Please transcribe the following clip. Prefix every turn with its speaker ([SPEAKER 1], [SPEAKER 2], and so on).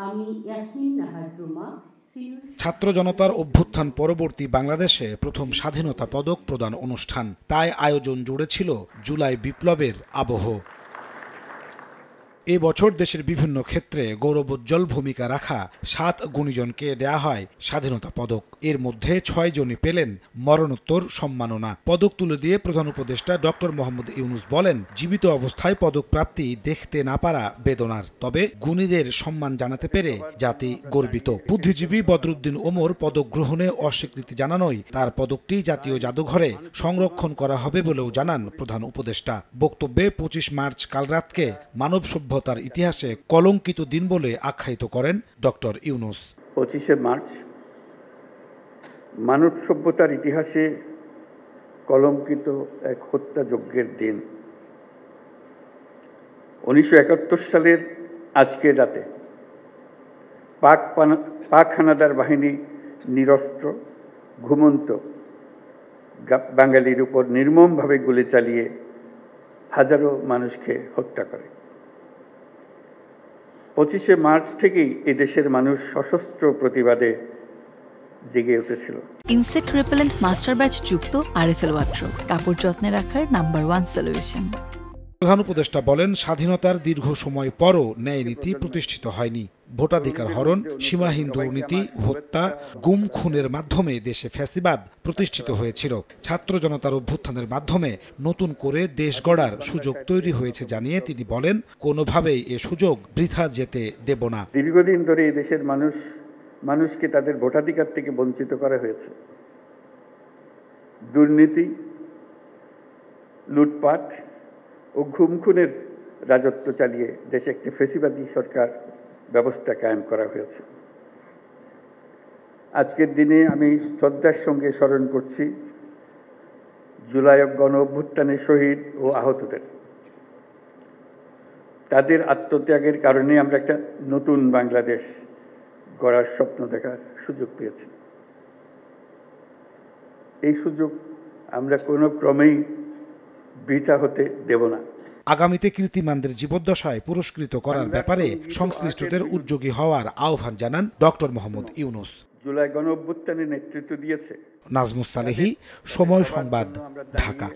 [SPEAKER 1] আমি ইয়াসমিন নাহার রুমা।
[SPEAKER 2] ছাত্র জনতার অভ্যুত্থান পরবর্তী বাংলাদেশে প্রথম স্বাধীনতা পদক প্রদান অনুষ্ঠান, তাই আয়োজন জুড়ে ছিল জুলাই বিপ্লবের আবহ। এ বছর দেশের বিভিন্ন ক্ষেত্রে গৌরবোজ্জ্বল ভূমিকা রাখা 7 গুণীজনকে দেয়া হয় স্বাধীনতা পদক। এর মধ্যে 6 জনই পেলেন মরণোত্তর সম্মাননা। পদক তুলে দিয়ে প্রধান উপদেষ্টা ডক্টর মোহাম্মদ ইউনূস বলেন, জীবিত অবস্থায় পদক প্রাপ্তি দেখতে না পারা বেদনার, তবে গুণীদের সম্মান জানাতে পেরে জাতি গর্বিত। বুদ্ধিজীবী বদরুদ্দিন ওমর পদক গ্রহণে অস্বীকৃতি জানানোয় তার পদকটি জাতীয় জাদুঘরে সংরক্ষণ করা হবে বলেও জানান প্রধান উপদেষ্টা। বক্তব্যে 25 মার্চ কালরাতকে মানব সভ্যতার ইতিহাসে কলঙ্কিত দিন বলে আখ্যায়িত করেন ডক্টর ইউনূস।
[SPEAKER 3] 25শে মার্চ মানব সভ্যতার ইতিহাসে কলঙ্কিত এক হত্যাযজ্ঞের দিন। 1971 সালের আজকের রাতে পাক হানাদার বাহিনী নিরস্ত্র ঘুমন্ত বাঙালির উপর নির্মমভাবে গুলি চালিয়ে হাজারো মানুষকে হত্যা করে। 25শে মার্চ থেকেই এদেশের মানুষ সশস্ত্র প্রতিবাদে জেগে উঠেছিল।
[SPEAKER 4] ইনসেক্ট রিপেলেন্ট মাস্টার ব্যাচ যুক্ত আরএফএল ওয়াট্রো, কাপড় যত্নে রাখার নাম্বার 1 সলিউশন।
[SPEAKER 2] প্রধান উপদেষ্টা বলেন, স্বাধীনতার দীর্ঘ সময় পরও ন্যায় নীতি প্রতিষ্ঠিত হয়নি। ভোটাধিকার হরণ, সীমাহীন দুর্নীতি, হত্যা, গুম খুনের মাধ্যমে দেশে ফ্যাসিবাদ প্রতিষ্ঠিত হয়েছিল। ছাত্র জনতার অভ্যুত্থানের মাধ্যমে নতুন করে দেশ গড়ার সুযোগ তৈরি হয়েছে জানিয়ে তিনি বলেন, কোনোভাবেই এ সুযোগ বৃথা যেতে দেব না।
[SPEAKER 3] দীর্ঘদিন ধরে এই দেশের মানুষকে তাদের ভোটাধিকার থেকে বঞ্চিত করা হয়েছে। দুর্নীতি, লুটপাট ও গুম খুনের রাজত্ব চালিয়ে দেশে একটি ফ্যাসিবাদী সরকার ব্যবস্থা কায়েম করা হয়েছে। আজকের দিনে আমি শ্রদ্ধার সঙ্গে স্মরণ করছি জুলাই গণ অভ্যুত্থানের শহীদ ও আহতদের। তাদের আত্মত্যাগের কারণে আমরা একটা নতুন বাংলাদেশ গড়ার স্বপ্ন দেখার সুযোগ পেয়েছি। এই সুযোগ আমরা কোনো ক্রমেই বৃথা হতে দেব না।
[SPEAKER 2] আগামীতে কীর্তিমানদের জীবদ্দশায় পুরস্কৃত করার ব্যাপারে সংশ্লিষ্টদের উদ্যোগী হওয়ার আহ্বান জানান ডক্টর মোহাম্মদ ইউনূস।
[SPEAKER 3] জুলাই গণ অভ্যুত্থানে নেতৃত্ব দিয়েছে
[SPEAKER 2] নাজমুস সালেহী, সময় সংবাদ, ঢাকা।